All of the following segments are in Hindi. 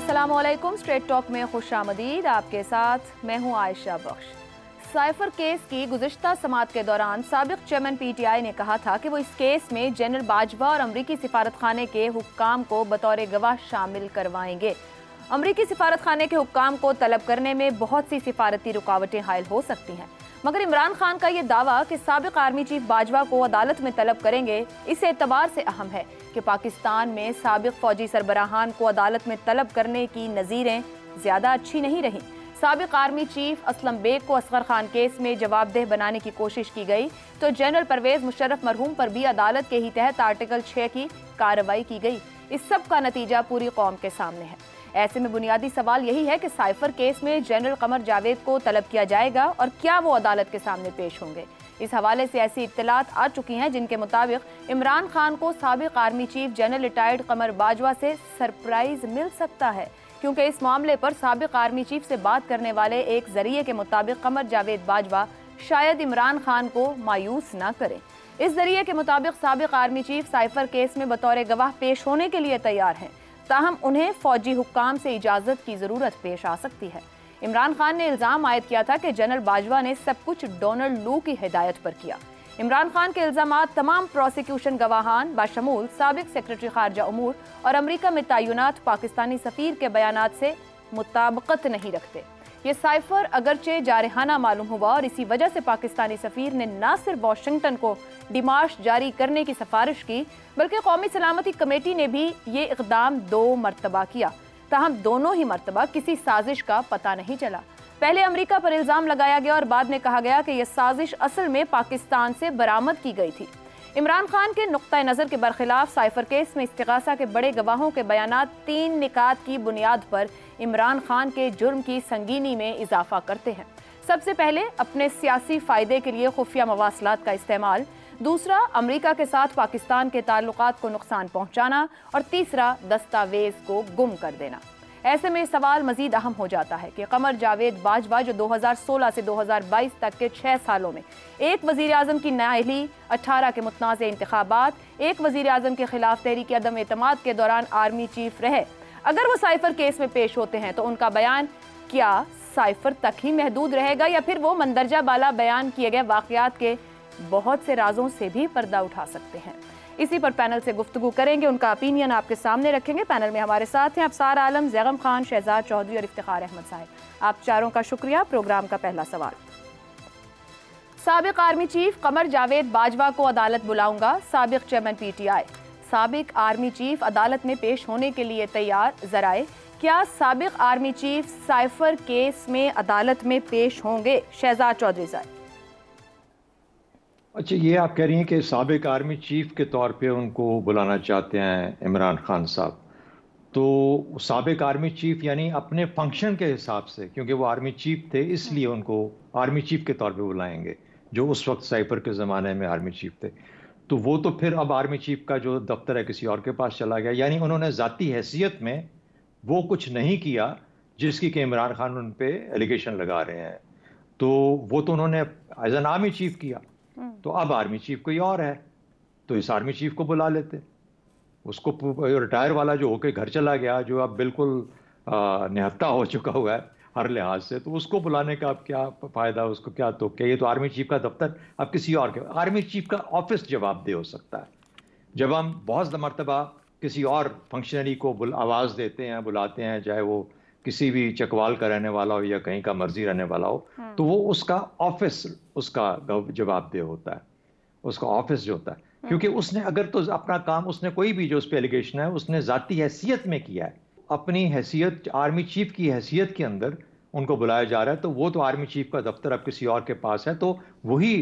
अस्सलामुअलैकुम। स्ट्रेट टॉक में खुशामदीद। आपके साथ मैं हूं आयशा बख्श। साइफर केस की गुज़िश्ता समाअत के दौरान साबिक चेयरमैन PTI ने कहा था कि वो इस केस में जनरल बाजवा और अमरीकी सिफारत खाने के हुक्काम को बतौर गवाह शामिल करवाएंगे। अमरीकी सिफारत खाने के हुक्काम को तलब करने में बहुत सी सिफारती रुकावटें हायल हो सकती हैं, मगर इमरान खान का ये दावा कि साबिक आर्मी चीफ बाजवा को अदालत में तलब करेंगे इस एतबार से अहम है कि पाकिस्तान में साबिक फौजी सरबराहान को अदालत में तलब करने की नज़ीरें ज़्यादा अच्छी नहीं रहीं। साबिक आर्मी चीफ असलम बेग को असगर खान केस में जवाबदेह बनाने की कोशिश की गई तो जनरल परवेज मुशर्रफ मरहूम पर भी अदालत के ही तहत आर्टिकल 6 की कार्रवाई की गई। इस सब का नतीजा पूरी कौम के सामने है। ऐसे में बुनियादी सवाल यही है कि साइफर केस में जनरल कमर जावेद को तलब किया जाएगा और क्या वो अदालत के सामने पेश होंगे। इस हवाले से ऐसी इत्तलात आ चुकी हैं जिनके मुताबिक इमरान खान को साबिक आर्मी चीफ जनरल रिटायर्ड कमर बाजवा से सरप्राइज मिल सकता है, क्योंकि इस मामले पर साबिक आर्मी चीफ से बात करने वाले एक जरिए के मुताबिक कमर जावेद बाजवा शायद इमरान खान को मायूस ना करें। इस जरिए के मुताबिक साबिक आर्मी चीफ साइफर केस में बतौर गवाह पेश होने के लिए तैयार हैं, ताहम उन्हें फौजी हुक्काम से इजाजत की जरूरत पेश आ सकती है। इमरान खान ने इल्जाम आयद किया था कि जनरल बाजवा ने सब कुछ डोनाल्ड लू की हिदायत पर किया। इमरान खान के इल्जामात तमाम प्रोसिक्यूशन गवाहान बाशमूल साबिक सेक्रेटरी खारजा उमूर और अमरीका में तैनात पाकिस्तानी सफीर के बयानात से मुताबिकत नहीं रखते। ये साइफर अगरचे जारहाना मालूम हुआ और इसी वजह से पाकिस्तानी सफीर ने न सिर्फ वाशिंगटन को डिमाश जारी करने की सिफारिश की, बल्कि कौमी सलामती कमेटी ने भी ये इकदाम 2 मरतबा किया। ताहम दोनों ही मरतबा किसी साजिश का पता नहीं चला। पहले अमरीका पर इल्जाम लगाया गया और बाद में कहा गया कि यह साजिश असल में पाकिस्तान से बरामद की गई थी। इमरान खान के नुक्ता नज़र के बरखिलाफ साइफर केस में इस्तिगासा के बड़े गवाहों के बयानात 3 निकात की बुनियाद पर इमरान खान के जुर्म की संगीनी में इजाफा करते हैं। सबसे पहले अपने सियासी फ़ायदे के लिए खुफिया मवासलात का इस्तेमाल, दूसरा अमरीका के साथ पाकिस्तान के ताल्लुकात को नुकसान पहुंचाना और तीसरा दस्तावेज को गुम कर देना। ऐसे में सवाल मजीद अहम हो जाता है कि कमर जावेद बाजवा जो 2016 से 2022 तक के 6 सालों में एक वज़ीर आज़म की नाअहली, 18 के मुतनाज़ इंतखाबात, एक वज़ीर आज़म के खिलाफ तहरीक अदम एतमाद के दौरान आर्मी चीफ रहे, अगर वो साइफर केस में पेश होते हैं तो उनका बयान क्या साइफर तक ही महदूद रहेगा या फिर वो मंदरजा बाला बयान किए गए वाक़यात के बहुत से राजों से भी पर्दा उठा सकते हैं। इसी पर पैनल से गुफ्तगू करेंगे, उनका ओपिनियन आपके सामने रखेंगे। पैनल में हमारे साथ हैं अफसार आलम, जैगम खान, शहजाद चौधरी और इफ्तिखार अहमद साहब। आप चारों का शुक्रिया। प्रोग्राम का पहला सवाल, साबिक आर्मी चीफ कमर जावेद बाजवा को अदालत बुलाऊंगा, साबिक चेयरमैन PTI। साबिक आर्मी चीफ अदालत में पेश होने के लिए तैयार, जराए क्या साबिक आर्मी चीफ साइफर केस में अदालत में पेश होंगे? शहजाद चौधरी साहब। अच्छा, ये आप कह रही हैं कि साबिक आर्मी चीफ के तौर पे उनको बुलाना चाहते हैं इमरान खान साहब, तो साबिक आर्मी चीफ यानी अपने फंक्शन के हिसाब से, क्योंकि वो आर्मी चीफ थे इसलिए उनको आर्मी चीफ के तौर पे बुलाएंगे, जो उस वक्त साइफर के ज़माने में आर्मी चीफ थे। तो वो तो फिर अब आर्मी चीफ का जो दफ्तर है किसी और के पास चला गया, यानी उन्होंने ज़ाती हैसियत में वो कुछ नहीं किया जिसकी कि इमरान खान उन पर एलिगेशन लगा रहे हैं। तो वो तो उन्होंने एज एन आर्मी चीफ किया, तो अब आर्मी चीफ कोई और है तो इस आर्मी चीफ को बुला लेते। उसको रिटायर वाला जो होके घर चला गया, जो अब बिल्कुल निहत्ता हो चुका हुआ है हर लिहाज से, तो उसको बुलाने का अब क्या फ़ायदा, उसको क्या तो क्या, ये तो आर्मी चीफ का दफ्तर अब किसी और के, आर्मी चीफ का ऑफिस जवाबदेह हो सकता है। जब हम बहुत मरतबा किसी और फंक्शनरी को आवाज़ देते हैं, बुलाते हैं, चाहे वो किसी भी चकवाल का रहने वाला हो या कहीं का मर्जी रहने वाला हो, तो वो उसका ऑफिस उसका जवाबदेह होता है, उसका ऑफिस जो होता है, क्योंकि उसने अगर तो अपना काम उसने कोई भी जो उस पर एलिगेशन है उसने ज़ाती हैसियत में किया है, अपनी हैसियत आर्मी चीफ की हैसियत के अंदर उनको बुलाया जा रहा है, तो वो तो आर्मी चीफ का दफ्तर अब किसी और के पास है, तो वही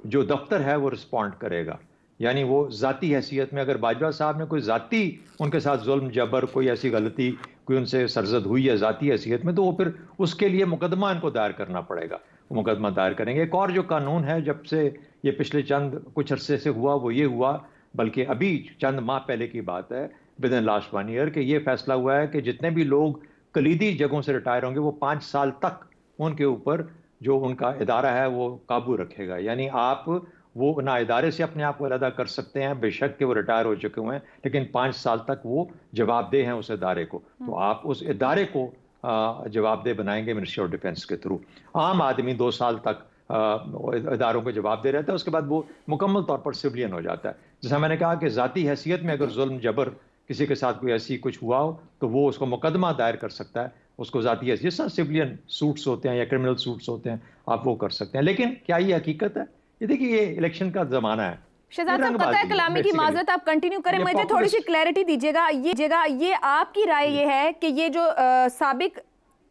जो दफ्तर है वो रिस्पॉन्ड करेगा। यानी वो ज़ाती हैसियत में अगर बाजवा साहब ने कोई ज़ाती उनके साथ जुल्म जबर, कोई ऐसी गलती, कोई उनसे सरजद हुई है ज़ाती हैसियत में, तो वो फिर उसके लिए मुकदमा इनको दायर करना पड़ेगा, वो मुकदमा दायर करेंगे। एक और जो कानून है जब से ये पिछले कुछ अरसे से हुआ, वो ये हुआ, बल्कि अभी चंद माह पहले की बात है, विद इन लास्ट 1 ईयर, कि ये फैसला हुआ है कि जितने भी लोग कलीदी जगहों से रिटायर होंगे वो 5 साल तक उनके ऊपर जो उनका इदारा है वो काबू रखेगा। यानी आप वो ना इदारे से अपने आप को अलग कर सकते हैं, बेशक कि वो रिटायर हो चुके हुए हैं, लेकिन 5 साल तक वो जवाबदेह हैं उस इदारे को। तो आप उस इदारे को जवाबदेह बनाएंगे मिनिस्ट्री ऑफ डिफेंस के थ्रू। आम आदमी 2 साल तक इदारों को जवाबदेह रहता है, उसके बाद वो मुकम्मल तौर पर सिविलियन हो जाता है। जैसा मैंने कहा कि ज़ाती हैसियत में अगर जुल्म जबर किसी के साथ कोई ऐसी कुछ हुआ हो तो वो उसको मुकदमा दायर कर सकता है, उसको ज़ाती हैसियत, जिस तरह सिविलियन सूट्स होते हैं या क्रिमिनल सूट्स होते हैं, आप वो कर सकते हैं। लेकिन क्या ये हकीकत है? ये देखिए, ये इलेक्शन का ज़माना है। शहजाद साहब, पता है कलामी की माजरत, आप कंटिन्यू करें, मुझे थोड़ी सी क्लैरिटी दीजिएगा। ये आपकी राय ये है कि ये जो साबिक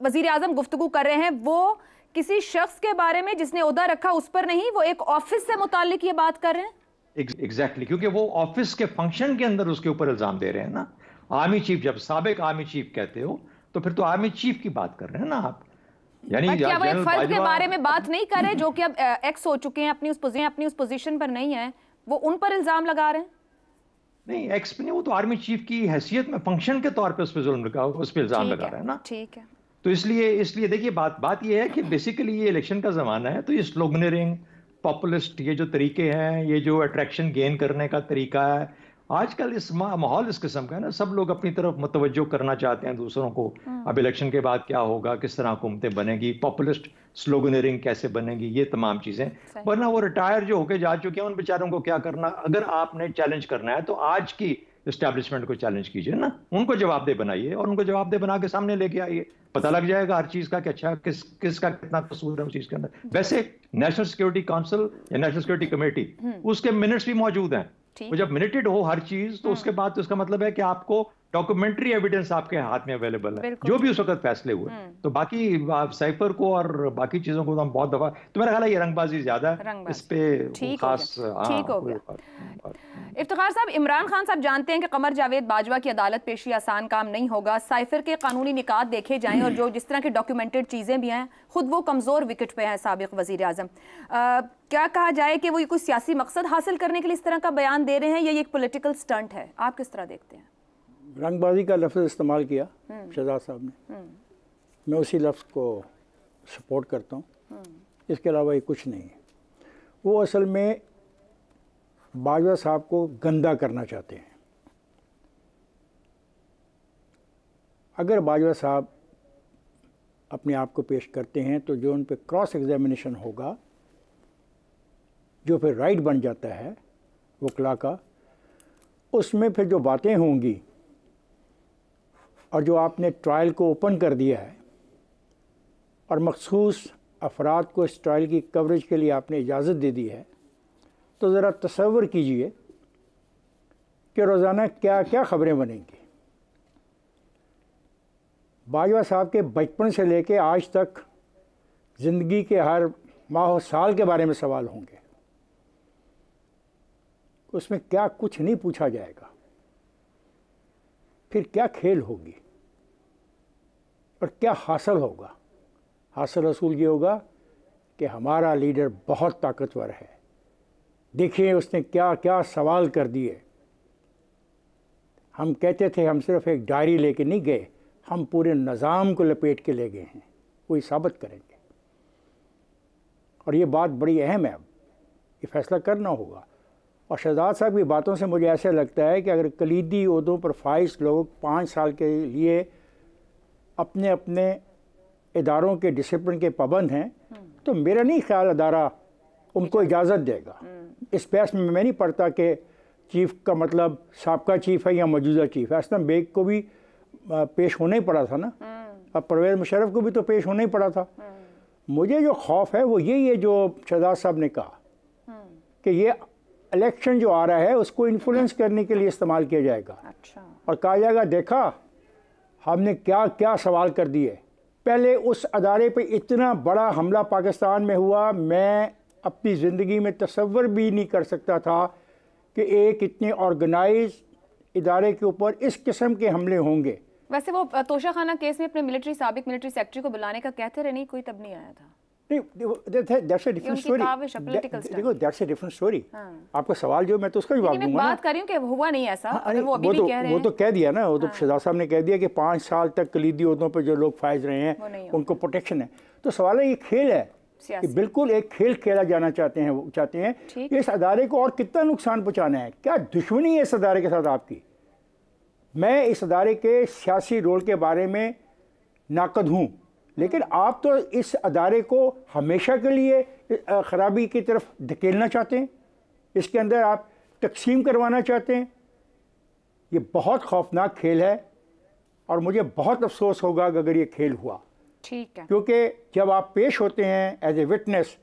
वजीर आजम गुफ्तगू कर रहे हैं वो किसी शख्स के बारे में जिसने ओहदा रखा उस पर नहीं, वो एक ऑफिस से मुताल्लिक ये बात कर रहे हैं? एग्जैक्टली, क्योंकि वो ऑफिस के फंक्शन के अंदर उसके ऊपर इल्जाम दे रहे हैं ना। आर्मी चीफ, जब साबिक आर्मी चीफ कहते हो तो फिर तो आर्मी चीफ की बात कर रहे हैं ना आप। यानी क्या वो एक फर्द के बारे में बात नहीं कर रहे जो कि अब एक्स हो चुके हैं, अपनी उस पोजीशन पर नहीं है, वो उन पर इल्जाम लगा रहे हैं? नहीं, एक्स पे नहीं, वो तो आर्मी चीफ की हैसियत में फंक्शन के तौर पे उस पर इल्जाम लगा रहे हैं ना। ठीक है। तो इसलिए देखिए, बात ये है कि बेसिकली ये इलेक्शन का जमाना है, तो ये स्लोगनरिंग, पॉपुलिस्ट ये जो तरीके हैं, ये जो अट्रैक्शन गेन करने का तरीका है, आजकल इस माहौल इस किस्म का है ना, सब लोग अपनी तरफ मुतवज्जो करना चाहते हैं दूसरों को। अब इलेक्शन के बाद क्या होगा, किस तरह हुकूमतें बनेगी, पॉपुलिस्ट स्लोगनरिंग कैसे बनेगी, ये तमाम चीजें। वरना वो रिटायर जो होके जा चुके हैं उन बेचारों को क्या करना। अगर आपने चैलेंज करना है तो आज की एस्टैब्लिशमेंट को चैलेंज कीजिए ना, उनको जवाबदेह बनाइए और उनको जवाबदेह बना के सामने लेके आइए। पता लग जाएगा हर चीज का कि अच्छा किसका कितना कसूर है उस चीज के अंदर। वैसे नेशनल सिक्योरिटी काउंसिल या नेशनल सिक्योरिटी कमेटी, उसके मिनट्स भी मौजूद हैं। वो जब मिनटेड हो हर चीज, तो उसके बाद तो इसका मतलब है कि आपको डॉक्यूमेंट्री एविडेंस आपके हाथ में अवेलेबल है, जो भी उस वक्त फैसले हुए। तो बाकी साइफर को और बाकी चीजों को तो हम बहुत दफा, तो मेरा ख्याल है ये रंगबाजी ज्यादा है, इस पे खास ठीक हो गया। इफ्तिखार साहब, इमरान खान साहब जानते हैं कि कमर जावेद बाजवा की अदालत पेशी आसान काम नहीं होगा। साइफर के कानूनी निकात देखे जाएं और जो जिस तरह की डॉक्यूमेंटेड चीजें भी हैं, खुद वो कमजोर विकेट पे हैं साबिक वजीर आजम। क्या कहा जाए कि वो कोई सियासी मकसद हासिल करने के लिए इस तरह का बयान दे रहे हैं या ये एक पॉलिटिकल स्टंट है? आप किस तरह देखते हैं? रंगबाजी का लफ्ज़ इस्तेमाल किया शहजाद साहब ने, मैं उसी लफ्ज़ को सपोर्ट करता हूँ, इसके अलावा ये कुछ नहीं है। वो असल में बाजवा साहब को गंदा करना चाहते हैं। अगर बाजवा साहब अपने आप को पेश करते हैं तो जो उन पर क्रॉस एग्जामिनेशन होगा, जो फिर राइट बन जाता है वकला का, उसमें फिर जो बातें होंगी और जो आपने ट्रायल को ओपन कर दिया है और मखसूस अफराद को इस ट्रायल की कवरेज के लिए आपने इजाज़त दे दी है, तो ज़रा तसव्वुर कीजिए कि रोज़ाना क्या क्या ख़बरें बनेंगी। बाजवा साहब के बचपन से लेके आज तक ज़िंदगी के हर माह और साल के बारे में सवाल होंगे, उसमें क्या कुछ नहीं पूछा जाएगा। फिर क्या खेल होगी और क्या हासिल होगा? हासिल रसूल ये होगा कि हमारा लीडर बहुत ताकतवर है, देखिए उसने क्या क्या सवाल कर दिए। हम कहते थे हम सिर्फ एक डायरी लेके नहीं गए, हम पूरे निज़ाम को लपेट के ले गए हैं, वही साबित करेंगे। और ये बात बड़ी अहम है, अब ये फैसला करना होगा। और शहजाद साहब की बातों से मुझे ऐसा लगता है कि अगर कलीदी ओहदों पर फाइज लोग 5 साल के लिए अपने अपने इदारों के डिसिप्लिन के पाबंद हैं, तो मेरा नहीं ख्याल अदारा उनको इजाज़त देगा। इस बहस में मैं नहीं पढ़ता कि चीफ़ का मतलब साबका चीफ़ है या मौजूदा चीफ़ है। असलम बेग को भी पेश होना ही पड़ा था ना, अब परवेज़ मुशर्रफ को भी तो पेश होना ही पड़ा था। मुझे जो खौफ है वो यही है जो शहजाद साहब ने कहा कि ये इलेक्शन जो आ रहा है उसको इन्फ्लुएंस करने के लिए इस्तेमाल किया जाएगा। अच्छा। और कहा जाएगा देखा हमने क्या क्या सवाल कर दिए। पहले उस अदारे पे इतना बड़ा हमला पाकिस्तान में हुआ, मैं अपनी ज़िंदगी में तसव्वुर भी नहीं कर सकता था कि एक इतने ऑर्गेनाइज इदारे के ऊपर इस किस्म के हमले होंगे। वैसे वो तोशा खाना केस में अपने साबिक मिलिट्री सेक्रेटरी को बुलाने का कहते रहे, नहीं कोई तब नहीं आया था। That's a different story. देखो दैट्स अ डिफरेंट स्टोरी। आपका सवाल जो मैं तो उसका जवाब दूंगा। बात कर रही हूं कि हुआ नहीं ऐसा। अगर वो अभी भी कह रहे हैं, वो तो कह दिया ना, वो तो शहजाद साहब ने कह दिया कि 5 साल तक कलीदी ओहदों पर जो लोग फायज रहे हैं उनको प्रोटेक्शन है। तो सवाल है ये खेल है, कि बिल्कुल एक खेल खेला जाना चाहते हैं, वो चाहते हैं इस अदारे को और कितना नुकसान पहुंचाना है, क्या दुश्मनी है इस अदारे के साथ आपकी। मैं इस अदारे के सियासी रोल के बारे में नाकद हूँ, लेकिन आप तो इस अदारे को हमेशा के लिए ख़राबी की तरफ धकेलना चाहते हैं, इसके अंदर आप तकसीम करवाना चाहते हैं। ये बहुत खौफनाक खेल है और मुझे बहुत अफसोस होगा अगर ये खेल हुआ। ठीक है, क्योंकि जब आप पेश होते हैं एज ए विटनेस,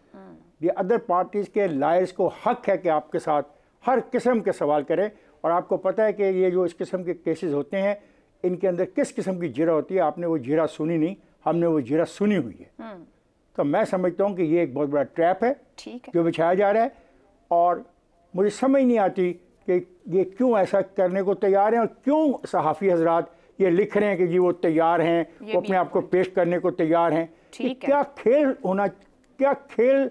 ये अदर पार्टीज़ के लायर्स को हक है कि आपके साथ हर किस्म के सवाल करें, और आपको पता है कि ये जो इस किस्म के केसेस होते हैं इनके अंदर किस किस्म की जीरा होती है। आपने वो जीरा सुनी नहीं, हमने वो जीरा सुनी हुई है। तो मैं समझता हूँ कि ये एक बहुत बड़ा ट्रैप है जो बिछाया जा रहा है, और मुझे समझ नहीं आती कि ये क्यों ऐसा करने को तैयार हैं और क्यों सहाफ़ी हजरात ये लिख रहे हैं कि जी वो तैयार हैं, वो अपने आप को पेश करने को तैयार हैं। क्या खेल होना, क्या खेल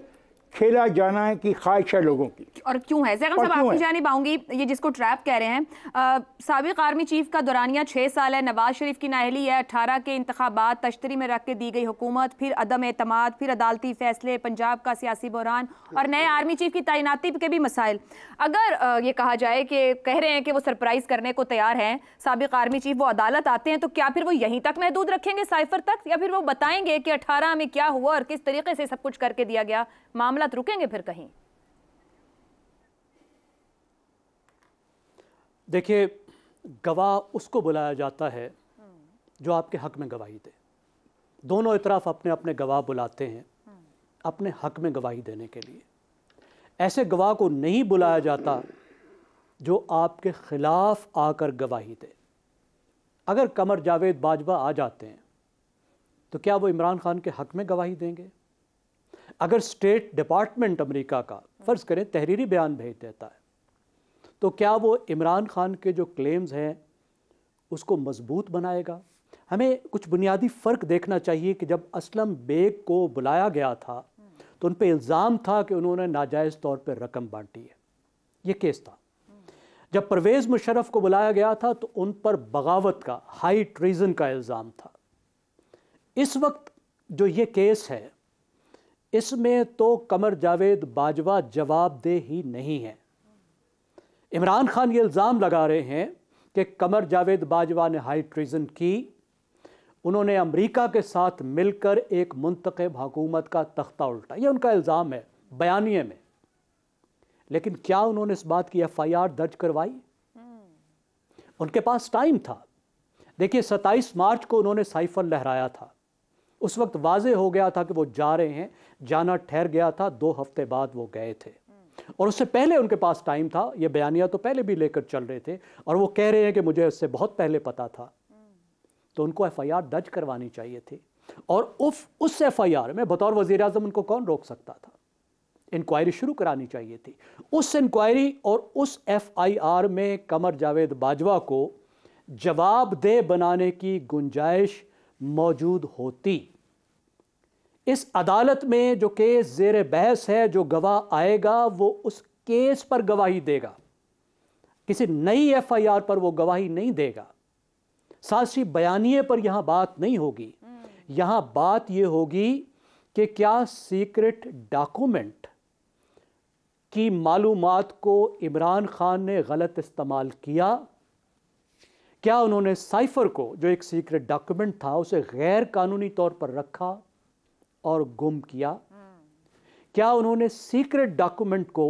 खेला जाना है कि ख्वाहिश है लोगों की, और क्यों है? ज़ैगम साहब, आपकी जानिब आऊंगी। ये जिसको ट्रैप कह रहे हैं, साबिक आर्मी चीफ का दौरानिया 6 साल है, नवाज शरीफ की नाअहली है, 18 के इंतखाबात तश्तरी में रख के दी गई हुकूमत, फिर अदम एतमाद, फिर अदालती फैसले, पंजाब का सियासी बहरान और नए आर्मी चीफ की तैनाती के भी मसाइल। अगर ये कहा जाए कि कह रहे हैं कि वो सरप्राइज करने को तैयार हैं साबिक आर्मी चीफ, वो अदालत आते हैं, तो क्या फिर वो यहीं तक महदूद रखेंगे साइफर तक, या फिर वो बताएंगे कि 18 में क्या हुआ और किस तरीके से सब कुछ करके दिया गया, मामला रुकेंगे फिर कहीं? देखिए, गवाह उसको बुलाया जाता है जो आपके हक में गवाही दे। दोनों तरफ अपने अपने गवाह बुलाते हैं अपने हक में गवाही देने के लिए। ऐसे गवाह को नहीं बुलाया जाता जो आपके खिलाफ आकर गवाही दे। अगर कमर जावेद बाजवा आ जाते हैं तो क्या वो इमरान खान के हक में गवाही देंगे? अगर स्टेट डिपार्टमेंट अमेरिका का फ़र्ज़ करें तहरीरी बयान भेज देता है, तो क्या वो इमरान खान के जो क्लेम्स हैं उसको मजबूत बनाएगा? हमें कुछ बुनियादी फ़र्क देखना चाहिए कि जब असलम बेग को बुलाया गया था तो उन पर इल्ज़ाम था कि उन्होंने नाजायज़ तौर पर रकम बांटी है, ये केस था। जब परवेज़ मुशर्रफ को बुलाया गया था तो उन पर बगावत का, हाई ट्रीज़न का इल्ज़ाम था। इस वक्त जो ये केस है इसमें तो कमर जावेद बाजवा जवाबदेह ही नहीं है। इमरान खान ये इल्ज़ाम लगा रहे हैं कि कमर जावेद बाजवा ने हाई ट्रीज़न की, उन्होंने अमेरिका के साथ मिलकर एक मुंतखब हुकूमत का तख्ता उल्टा, ये उनका इल्ज़ाम है बयानिए में। लेकिन क्या उन्होंने इस बात की FIR दर्ज करवाई? उनके पास टाइम था। देखिए, 27 मार्च को उन्होंने साइफर लहराया था, उस वक्त वाज़े हो गया था कि वो जा रहे हैं, जाना ठहर गया था, 2 हफ्ते बाद वो गए थे। और उससे पहले उनके पास टाइम था, ये बयानिया तो पहले भी लेकर चल रहे थे, और वो कह रहे हैं कि मुझे उससे बहुत पहले पता था। तो उनको FIR दर्ज करवानी चाहिए थी, और उस FIR में बतौर वज़ीर आज़म उनको कौन रोक सकता था? इंक्वायरी शुरू करानी चाहिए थी। उस इंक्वायरी और उस FIR में कमर जावेद बाजवा को जवाबदेह बनाने की गुंजाइश मौजूद होती। इस अदालत में जो केस ज़ेर बहस है, जो गवाह आएगा वो उस केस पर गवाही देगा, किसी नई FIR पर वो गवाही नहीं देगा। सासी बयानिए पर यहां बात नहीं होगी। यहां बात ये होगी कि क्या सीक्रेट डॉक्यूमेंट की मालूमात को इमरान खान ने गलत इस्तेमाल किया? क्या उन्होंने साइफर को, जो एक सीक्रेट डॉक्यूमेंट था, उसे गैर कानूनी तौर पर रखा और गुम किया? क्या उन्होंने सीक्रेट डॉक्यूमेंट को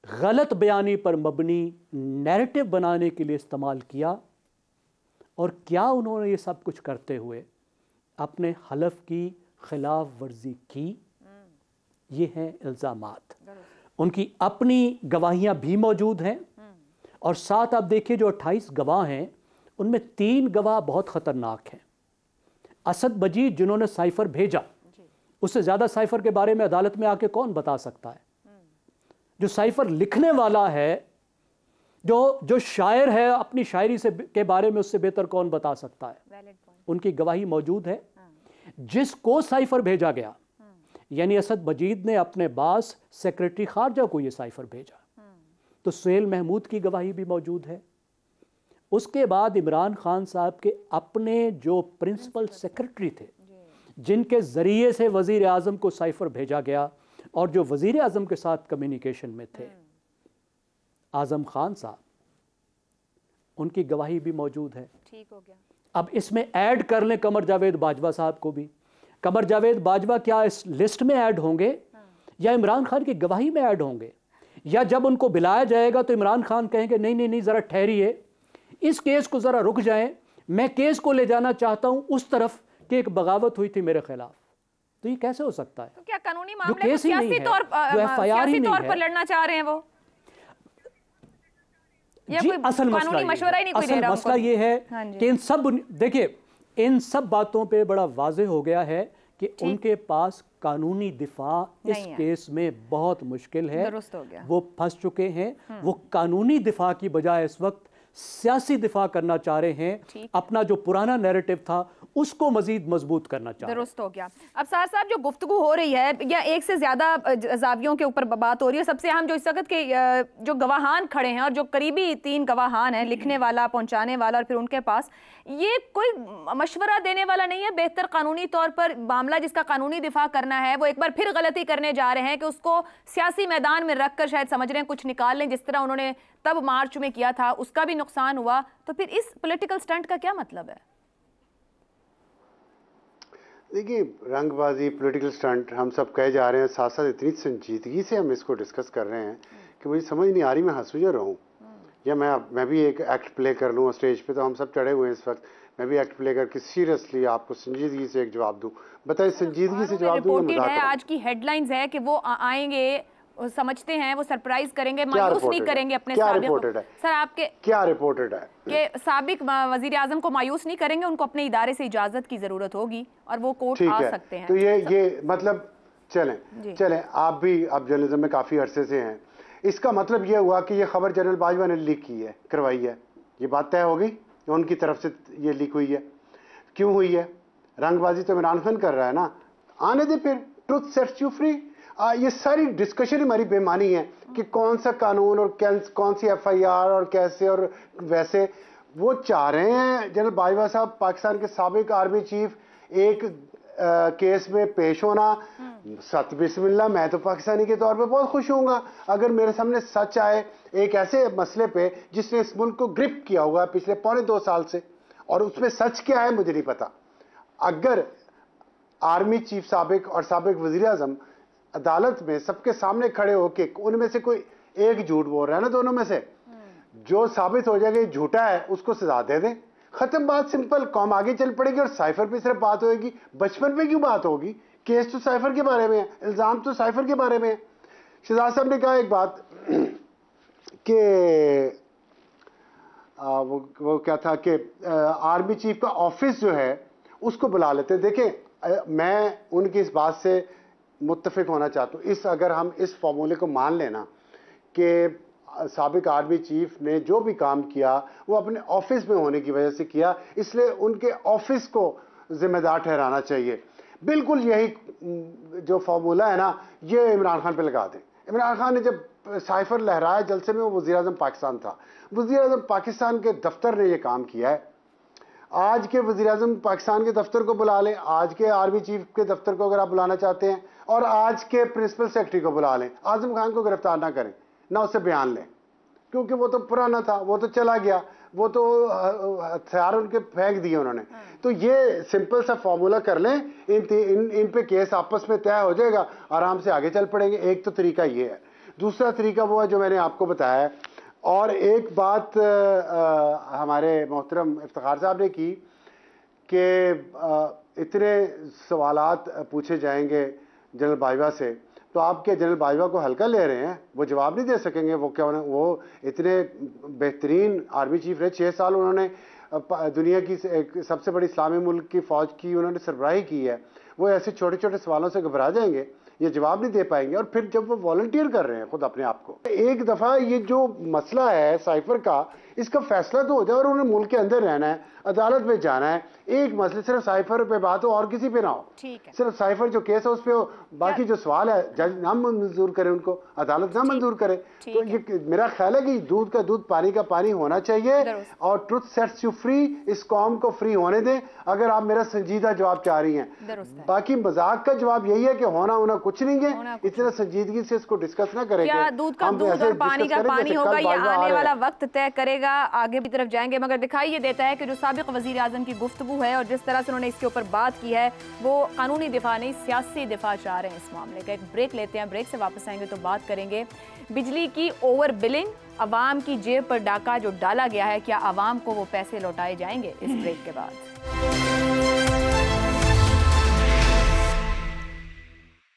गलत बयानी पर मबनी नैरेटिव बनाने के लिए इस्तेमाल किया? और क्या उन्होंने ये सब कुछ करते हुए अपने हलफ की खिलाफ वर्जी की? ये हैं इल्ज़ामात। उनकी अपनी गवाहियाँ भी मौजूद हैं, और साथ आप देखिए जो 28 गवाह हैं उनमें 3 गवाह बहुत ख़तरनाक हैं। असद मजीद जिन्होंने साइफर भेजा, उससे ज़्यादा साइफर के बारे में अदालत में आके कौन बता सकता है? जो साइफर लिखने वाला है, जो शायर है, अपनी शायरी से के बारे में उससे बेहतर कौन बता सकता है? उनकी गवाही मौजूद है। जिसको साइफर भेजा गया, यानी असद मजीद ने अपने बास सेक्रेटरी खारजा को ये साइफर भेजा, तो सुहेल महमूद की गवाही भी मौजूद है। उसके बाद इमरान खान साहब के अपने जो प्रिंसिपल सेक्रेटरी थे, जिनके ज़रिए से वज़ीर आज़म को साइफ़र भेजा गया और जो वज़ीर आज़म के साथ कम्युनिकेशन में थे, आज़म खान साहब, उनकी गवाही भी मौजूद है। ठीक हो गया। अब इसमें ऐड कर लें कमर जावेद बाजवा साहब को भी। कमर जावेद बाजवा क्या इस लिस्ट में ऐड होंगे या इमरान खान की गवाही में ऐड होंगे? या जब उनको बुलाया जाएगा तो इमरान खान कहेंगे नहीं नहीं नहीं, ज़रा ठहरिए, इस केस को ज़रा रुक जाएं, मैं केस को ले जाना चाहता हूं उस तरफ कि एक बगावत हुई थी मेरे खिलाफ। तो ये कैसे हो सकता है? तो क्या कानूनी मामले को सियासी तौर पर लड़ना चाह रहे हैं वो? जी, असल मसला मशवरा ही नहीं कोई दे रहा। मसला ये है कि इन सब, देखिए, इन सब बातों पे बड़ा वाज़ेह हो गया है कि उनके पास कानूनी दिफा इस केस में बहुत मुश्किल है। दुरुस्त हो गया। वो फंस चुके हैं। वो कानूनी दिफा की बजाय इस वक्त सियासी दिफा करना चाह रहे हैं। अपना जो पुराना नैरेटिव था उसको मजीद मजबूत करना चाह रहे हैं। दुरुस्त हो गया। अब सार साहब, जो गुफ्तगू हो रही है या एक से ज्यादा जावियों के ऊपर बात हो रही है, सबसे अहम जो इस वक्त के जो गवाहान खड़े हैं और जो करीबी 3 गवाहान हैं, लिखने वाला, पहुंचाने वाला और फिर उनके पास, ये कोई मशवरा देने वाला नहीं है बेहतर कानूनी तौर पर। मामला जिसका कानूनी दिफा करना है वो एक बार फिर गलती करने जा रहे हैं कि उसको सियासी मैदान में रखकर शायद समझ रहे हैं कुछ निकाल लें, जिस तरह उन्होंने तब मार्च में किया था, उसका भी नुकसान हुआ। तो फिर इस पॉलिटिकल स्टंट का क्या मतलब है? देखिए, रंगबाजी, पॉलिटिकल स्टंट हम सब कहे जा रहे हैं, साथ साथ इतनी संजीदगी से हम इसको डिस्कस कर रहे हैं कि मुझे समझ नहीं आ रही मैं हंसूं या रहूं, या मैं भी एक एक्ट प्ले कर लूं स्टेज पे। तो हम सब चढ़े हुए हैं इस वक्त, मैं भी एक्ट प्ले करके सीरियसली आपको संजीदगी से एक जवाब दूं। बताइए, संजीदगी से जवाब दूं? आज की हेडलाइंस है कि वो आएंगे, समझते हैं वो सरप्राइज करेंगे, मायूस नहीं करेंगे अपने साबिक। सर, आपके क्या रिपोर्टेड है कि साबिक वजीर आजम को मायूस नहीं करेंगे, उनको अपने इदारे से इजाजत की जरूरत होगी और वो कोर्ट आ सकते हैं। तो ये मतलब चलें, आप भी अब जर्नलिज्म में काफी अरसे से हैं, इसका मतलब ये हुआ कि ये खबर जनरल बाजवा ने लीक की है, करवाई है, ये बात तय हो गई, उनकी तरफ से ये लीक हुई है। क्यों हुई है? रंगबाजी तो इमरान खान कर रहा है ना, आने दे फिर, ट्रुथ सेट्स यू फ्री। ये सारी डिस्कशन हमारी बेमानी है कि कौन सा कानून और कौन सी FIR और कैसे और वैसे। वो चाह रहे हैं जनरल बाजवा साहब, पाकिस्तान के साबिक आर्मी चीफ, एक केस में पेश होना। सत बिस्मिल्लाह, मैं तो पाकिस्तानी के तौर पे बहुत खुश होऊंगा अगर मेरे सामने सच आए एक ऐसे मसले पे जिसने इस मुल्क को ग्रिप किया हुआ है पिछले 2.25 साल से, और उसमें सच क्या है मुझे नहीं पता। अगर आर्मी चीफ साबिक और साबिक वजीर आजम अदालत में सबके सामने खड़े होके उनमें से कोई एक झूठ बोल रहा है ना, दोनों में से जो साबित हो जाएगा झूठा है, उसको सजा दे दें, खत्म बात, सिंपल। कौम आगे चल पड़ेगी और साइफर पे सिर्फ बात होगी, बचपन पे क्यों बात होगी? केस तो साइफर के बारे में है, इल्जाम तो साइफर के बारे में है। शहजाद साहब ने कहा एक बात कि वो क्या था कि आर्मी चीफ का ऑफिस जो है उसको बुला लेते। देखें, मैं उनकी इस बात से मुत्तफिक होना चाहता हूँ। अगर हम इस फॉर्मूले को मान लेना कि साबिक आर्मी चीफ ने जो भी काम किया वो अपने ऑफिस में होने की वजह से किया, इसलिए उनके ऑफिस को जिम्मेदार ठहराना चाहिए। बिल्कुल यही जो फॉर्मूला है ना, ये इमरान खान पे लगा दें। इमरान खान ने जब साइफर लहराया जलसे में, वो वज़ीर आज़म पाकिस्तान था, वज़ीर आज़म पाकिस्तान के दफ्तर ने ये काम किया है। आज के वज़ीर आज़म पाकिस्तान के दफ्तर को बुला लें, आज के आर्मी चीफ के दफ्तर को अगर आप बुलाना चाहते हैं, और आज के प्रिंसिपल सेक्रेटरी को बुला लें। आज़म खान को गिरफ्तार ना करें, ना उससे बयान लें, क्योंकि वो तो पुराना था, वो तो चला गया, वो तो हथियार उनके फेंक दिए उन्होंने। तो ये सिंपल सा फॉर्मूला कर लें, इन पे केस आपस में तय हो जाएगा, आराम से आगे चल पड़ेंगे। एक तो तरीका ये है। दूसरा तरीका वो है जो मैंने आपको बताया है। और एक बात हमारे मोहतरम इफ्तिखार साहब ने की कि इतने सवालात पूछे जाएंगे जनरल बाजवा से, तो आप क्या जनरल बाजवा को हल्का ले रहे हैं? वो जवाब नहीं दे सकेंगे। वो क्या, वो इतने बेहतरीन आर्मी चीफ रहे, 6 साल उन्होंने दुनिया की सबसे बड़ी इस्लामी मुल्क की फ़ौज की उन्होंने सरबराही की है। वो ऐसे छोटे छोटे सवालों से घबरा जाएंगे, ये जवाब नहीं दे पाएंगे। और फिर जब वो वॉलंटियर कर रहे हैं खुद अपने आप को, एक दफ़ा ये जो मसला है साइफर का, इसका फैसला तो हो जाए और उन्हें मुल्क के अंदर रहना है, अदालत में जाना है। एक मसले सिर्फ साइफर पे बात हो और किसी पे ना हो, सिर्फ साइफर जो केस है उस पे हो, बाकी जो सवाल है जज ना मंजूर करे, उनको अदालत ना मंजूर करे। तो ये मेरा ख्याल है कि दूध का दूध पानी का पानी होना चाहिए और ट्रुथ सेट्स यू फ्री। इस कौम को फ्री होने दें अगर आप मेरा संजीदा जवाब चाह रही हैं। बाकी मजाक का जवाब यही है कि होना होना कुछ नहीं है, इतना संजीदगी से इसको डिस्कस ना करेंगे। क्या दूध का दूध और पानी का पानी होगा, ये आने वाला वक्त तय करेगा। आगे की तरफ जाएंगे, मगर दिखाई ये देता है कि जो साबिक वजीर आजम की गुफ्तगू है और जिस तरह से उन्होंने इसके ऊपर बात की है वो कानूनी दिफा नहीं, सियासी दिफा चाह रहे हैं इस मामले का। एक ब्रेक लेते हैं, ब्रेक से वापस आएंगे तो बात करेंगे बिजली की ओवर बिलिंग, अवाम की जेब पर डाका जो डाला गया है, क्या अवाम को वो पैसे लौटाए जाएंगे? इस ब्रेक के बाद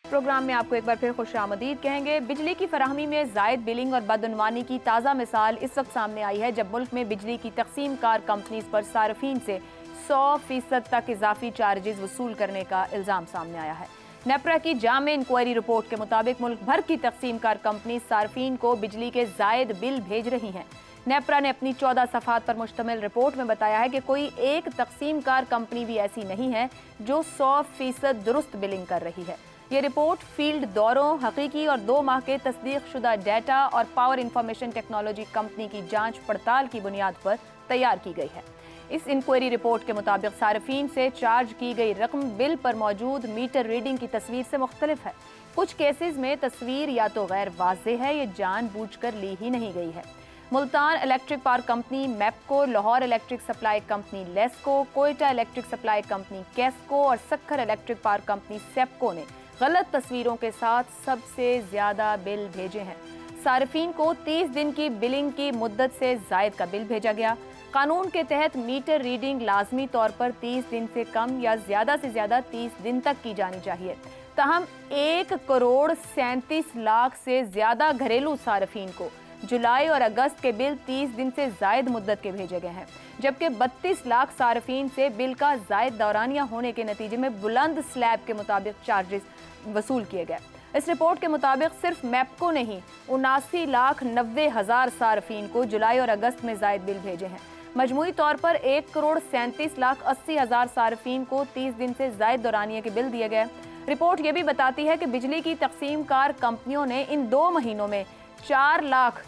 प्रोग्राम में आपको एक बार फिर खुशामदीद कहेंगे। बिजली की फराहमी में जायद बिलिंग और बदअनवानी की ताज़ा मिसाल इस वक्त सामने आई है जब मुल्क में बिजली की तकसीम कार कंपनीज पर सार्फिन से 100% तक इजाफी चार्जेस वसूल करने का इल्ज़ाम सामने आया है। नेपरा की जामे इंक्वायरी रिपोर्ट के मुताबिक मुल्क भर की तकसीम कार कंपनी सार्फिन को बिजली के जायद बिल भेज रही हैं। नेपरा ने अपनी 14 सफ़ात पर मुश्तमिल रिपोर्ट में बताया है कि कोई एक तकसीम कार कंपनी भी ऐसी नहीं है जो 100% दुरुस्त बिलिंग कर रही है। ये रिपोर्ट फील्ड दौरों, हकीकी और 2 माह के तस्दीक शुदा डाटा और पावर इंफॉर्मेशन टेक्नोलॉजी कंपनी की जांच पड़ताल की बुनियाद पर तैयार की गई है। इस इंक्वायरी रिपोर्ट के मुताबिक सार्फिन से चार्ज की गई रकम बिल पर मौजूद मीटर रीडिंग की तस्वीर से मुख्तलिफ है। कुछ केसेस में तस्वीर या तो गैर वाज़ेह है या जानबूझकर ली ही नहीं गई है। Multan electric power company MEPCO, Lahore electric supply company LESCO, Quetta electric supply company QESCO और Sukkur electric power company SEPCO ने गलत तस्वीरों के साथ सबसे ज्यादा बिल भेजे हैं। सार्फिन को 30 दिन की बिलिंग की मुद्दत से जायद का बिल भेजा गया। कानून के तहत मीटर रीडिंग लाजमी तौर पर 30 दिन से कम या ज्यादा से ज्यादा 30 दिन तक की जानी चाहिए। ताहम 1,37,00,000 से ज्यादा घरेलू सार्फिन को जुलाई और अगस्त के बिल 30 दिन से जायद मुद्दत के भेजे गए हैं, जबकि 32 लाख सार्फिन से बिल का जायद दौरानिया होने के नतीजे में बुलंद स्लैब के मुताबिक चार्जेस वसूल किए गए। इस रिपोर्ट के मुताबिक सिर्फ मैपको ने ही 79,90,000 सार्फिन को जुलाई और अगस्त में जायद बिल भेजे हैं। मजमूई तौर पर 1,37,80,000 सार्फिन को 30 दिन से जायद दौरानिये के बिल दिए गए। रिपोर्ट ये भी बताती है कि बिजली की तकसीम कार कंपनियों ने इन 2 महीनों में 4 लाख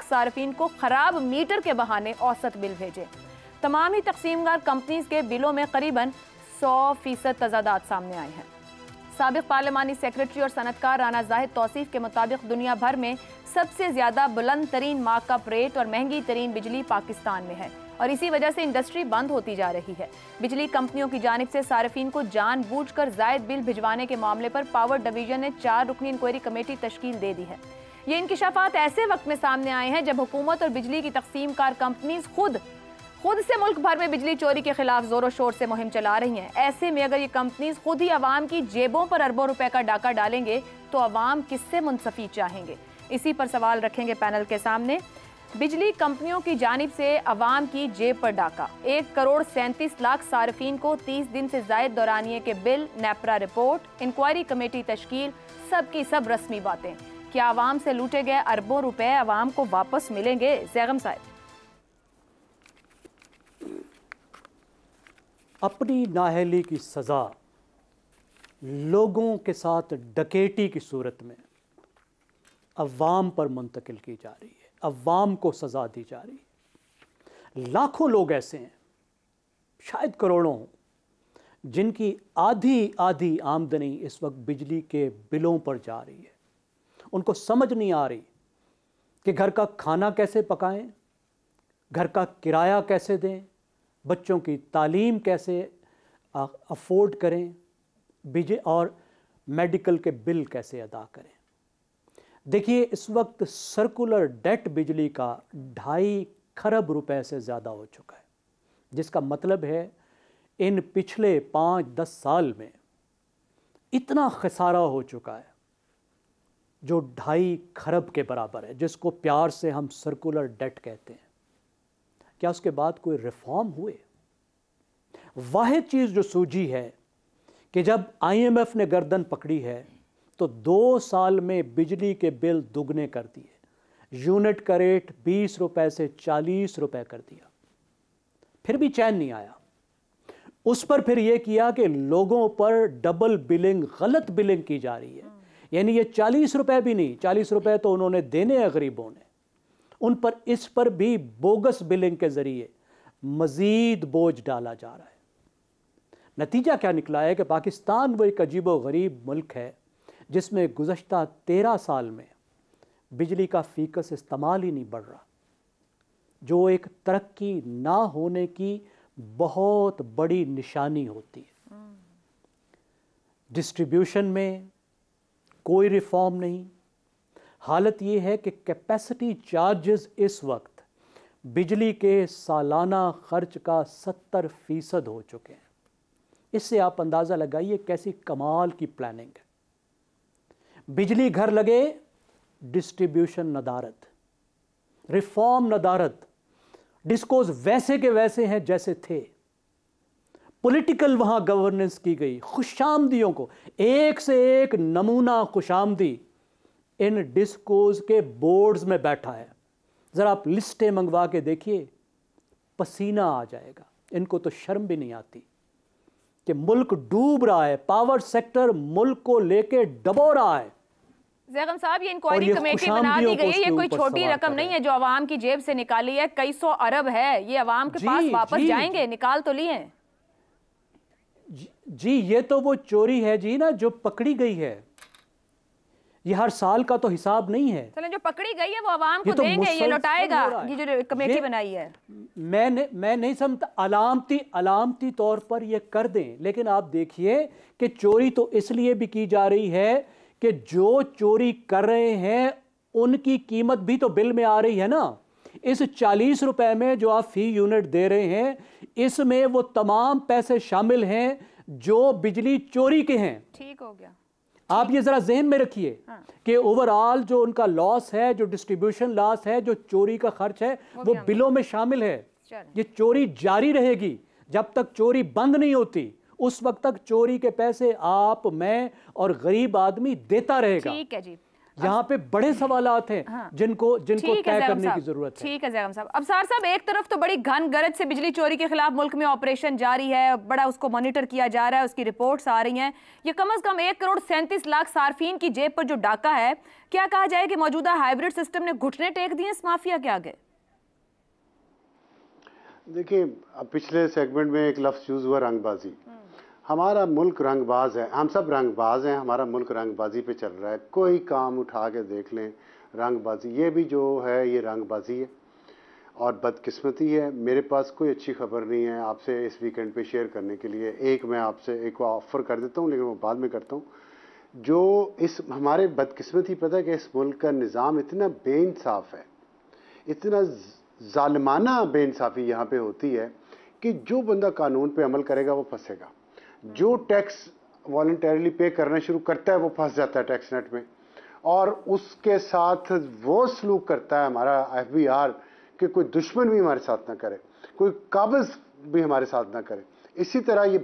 सार्फिन को खराब मीटर के बहाने औसत बिल भेजे। तमाम ही तकसीमगार कंपनीज के बिलों में करीबन 100% तजादात सामने आए हैं। साबिक पार्लिमानी सेक्रेटरी और सनतकार राना जाहिद तौसीफ के मुताबिक दुनिया भर में सबसे ज्यादा बुलंद तरीन मार्कअप रेट और महंगी तरीन बिजली पाकिस्तान में है और इसी वजह से इंडस्ट्री बंद होती जा रही है। बिजली कंपनियों की जानिब से सार्फिन को जानबूझकर जायद बिल भिजवाने के मामले पर पावर डिवीजन ने 4 रुकनी इंक्वायरी कमेटी तश्कील दे दी है। ये इंकिशाफात ऐसे वक्त में सामने आए हैं जब हुकूमत और बिजली की तकसीम कार कंपनीज खुद से मुल्क भर में बिजली चोरी के खिलाफ जोरों शोर से मुहिम चला रही हैं। ऐसे में अगर ये कंपनीज खुद ही अवाम की जेबों पर अरबों रुपए का डाका डालेंगे तो अवाम किससे मुनसफी चाहेंगे? इसी पर सवाल रखेंगे पैनल के सामने। बिजली कंपनियों की जानिब से अवाम की जेब पर डाका, 1,37,00,000 सार्फिन को 30 दिन से जायद दौरानिये के bill, NEPRA report, inquiry committee तश्कील, सब की सब रस्मी बातें। क्या आवाम से लूटे गए अरबों रुपए आवाम को वापस मिलेंगे? जैगम साहब, अपनी नाअहली की सज़ा लोगों के साथ डकैती की सूरत में अवाम पर मुंतकिल की जा रही है, अवाम को सज़ा दी जा रही है। लाखों लोग ऐसे हैं, शायद करोड़ों, जिनकी आधी आमदनी इस वक्त बिजली के बिलों पर जा रही है। उनको समझ नहीं आ रही कि घर का खाना कैसे पकाएं, घर का किराया कैसे दें, बच्चों की तालीम कैसे अफोर्ड करें, बिजली और मेडिकल के बिल कैसे अदा करें। देखिए, इस वक्त सर्कुलर डेट बिजली का 2.5 खरब रुपए से ज़्यादा हो चुका है, जिसका मतलब है इन पिछले 5-10 साल में इतना खसारा हो चुका है जो 2.5 खरब के बराबर है, जिसको प्यार से हम सर्कुलर डेट कहते हैं। क्या उसके बाद कोई रिफॉर्म हुए? वाहिद चीज़ जो सूझी है कि जब IMF ने गर्दन पकड़ी है तो 2 साल में बिजली के बिल दुगने कर दिए, यूनिट का रेट 20 रुपए से 40 रुपए कर दिया, फिर भी चैन नहीं आया। उस पर फिर यह किया कि लोगों पर डबल बिलिंग, गलत बिलिंग की जा रही है। यानी ये 40 रुपए भी नहीं, 40 रुपए तो उन्होंने देने हैं गरीबों ने, उन पर इस पर भी बोगस बिलिंग के जरिए मजीद बोझ डाला जा रहा है। नतीजा क्या निकला है कि पाकिस्तान वो एक अजीबो गरीब मुल्क है जिसमें गुज़श्ता 13 साल में बिजली का फीकस इस्तेमाल ही नहीं बढ़ रहा, जो एक तरक्की ना होने की बहुत बड़ी निशानी होती है। डिस्ट्रीब्यूशन में कोई रिफॉर्म नहीं। हालत ये है कि कैपेसिटी चार्जेस इस वक्त बिजली के सालाना खर्च का 70% हो चुके हैं। इससे आप अंदाज़ा लगाइए कैसी कमाल की प्लानिंग है। बिजली घर लगे, डिस्ट्रीब्यूशन नदारद, रिफॉर्म नदारद, डिस्कोज वैसे के वैसे हैं जैसे थे। पॉलिटिकल वहां गवर्नेंस की गई, खुशामदियों को एक से एक नमूना खुशामदी इन डिस्कोज के बोर्ड्स में बैठा है। जरा आप लिस्टें मंगवा के देखिए, पसीना आ जाएगा। इनको तो शर्म भी नहीं आती कि मुल्क डूब रहा है, पावर सेक्टर मुल्क को लेके डबो रहा है। ज़ैगम साहब, ये इंक्वायरी कमेटी बना दी गई है, ये कोई छोटी रकम नहीं है जो अवाम की जेब से निकाली है, कई सौ अरब है, ये अवाम के पास वापस जाएंगे, निकाल तो लिए हैं। जी ये तो वो चोरी है जी ना जो पकड़ी गई है, ये हर साल का तो हिसाब नहीं है। चलें, जो पकड़ी गई है वो अवाम को देंगे, ये लौटाएगा, ये जो कमेटी बनाई है। मैं नहीं समझता, अलामती तौर पर ये कर दें, लेकिन आप देखिए कि चोरी तो इसलिए भी की जा रही है कि जो चोरी कर रहे हैं उनकी कीमत भी तो बिल में आ रही है ना। इस 40 रुपए में जो आप फी यूनिट दे रहे हैं, इसमें वो तमाम पैसे शामिल हैं जो बिजली चोरी के हैं। ठीक हो गया, आप ये जरा जहन में रखिए कि ओवरऑल जो उनका लॉस है, जो डिस्ट्रीब्यूशन लॉस है, जो चोरी का खर्च है, वो बिलों में शामिल है। ये चोरी जारी रहेगी जब तक चोरी बंद नहीं होती, उस वक्त तक चोरी के पैसे आप, मैं और गरीब आदमी देता रहेगा। ठीक है जी, यहाँ पे बड़े सवालात हैं जिनको तय करने की जरूरत है। ठीक है ज़ैगम साहब। अबसार साहब, एक तरफ तो बड़ी घन गरज से बिजली चोरी के खिलाफ मुल्क में ऑपरेशन जारी है, बड़ा उसको मॉनिटर किया जा रहा है, उसकी रिपोर्ट्स आ रही हैं। ये कम से कम 1 करोड़ 37 लाख सार्फिन की जेब पर जो डाका है, क्या कहा जाए कि मौजूदा हाइब्रिड सिस्टम ने घुटने टेक दिए इस माफिया के आगे? देखिए, पिछले सेगमेंट में एक लफ्ज यूज हुआ, रंगबाजी। हमारा मुल्क रंगबाज है, हम सब रंगबाज हैं, हमारा मुल्क रंगबाजी पे चल रहा है। कोई काम उठा के देख लें, रंगबाजी। ये भी जो है ये रंगबाजी है और बदकिस्मती है। मेरे पास कोई अच्छी खबर नहीं है आपसे इस वीकेंड पे शेयर करने के लिए। एक मैं आपसे एक ऑफ़र कर देता हूँ, लेकिन वो बाद में करता हूँ। जो इस हमारे बदकिस्मती पता है कि इस मुल्क का निज़ाम इतना बेइंसाफ़ है, इतना ज़ालिमाना बेइंसाफ़ी यहाँ पे होती है कि जो बंदा कानून पे अमल करेगा वो फंसेगा। जो टैक्स वॉलंटरीली पे करना शुरू करता है वो फंस जाता है टैक्स नेट में, और उसके साथ वो सलूक करता है हमारा FBI कि कोई दुश्मन भी हमारे साथ ना करे, कोई काबिज भी हमारे साथ ना करे। इसी तरह ये